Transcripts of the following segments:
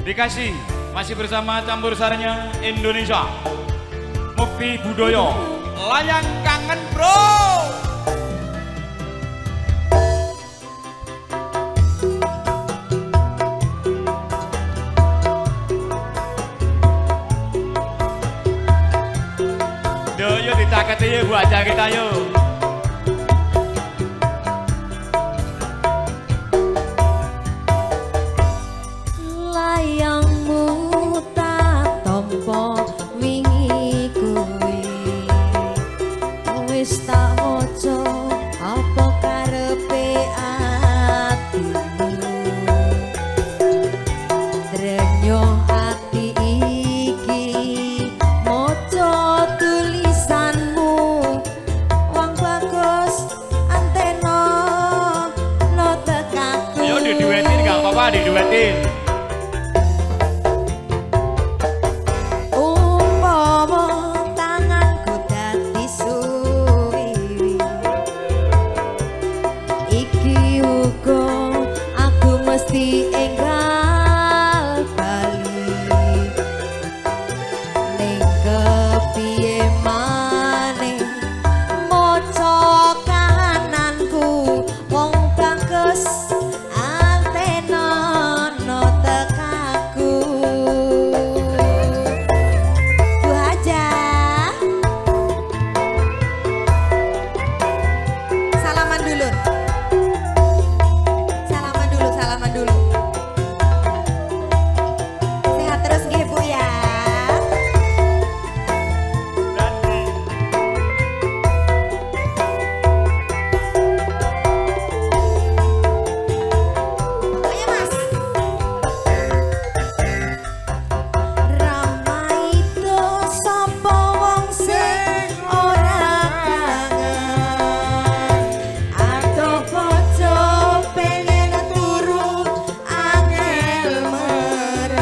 Dikasih masih bersama campur sarnya Indonesia. Mukti Budaya Layang Kangen Bro. Yo ditaket ya buat aja kita yuk. Wis tak moco apa karepe atimu Drenyo ati iki moco tulisanmu Wong bagus anteno no tekaku Ayo diduetin gak apa-apa diduetin. Mesti enggal bali ning kepiye maneh maca kahananku wong bagus antena no tekaku Bu Haja salaman dulu sehat terus nggih Bu ya. Ayo Mas. Ramai itu sapa wong sing ora kangen atau foto pengen turu angel merem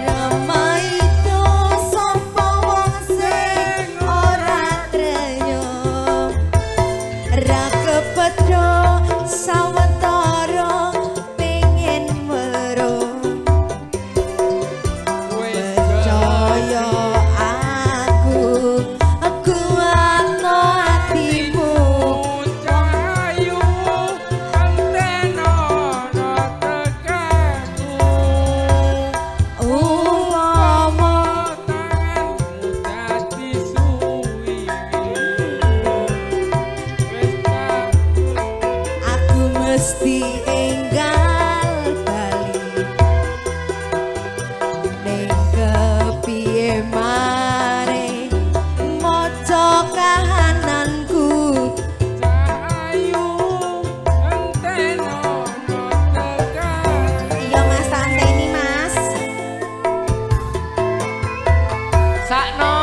ramai itu sapa wong sing ora treyo ra kepedho sawetara pengen weruh percaya aku ana atimu Cahayu antena no tekaku umpama tanganmu dadi suwi wis aku mesti enggal bali ning kepiye maneh maca kahananku cahayu antena no tekaku iya Mas tante ini Mas Sakno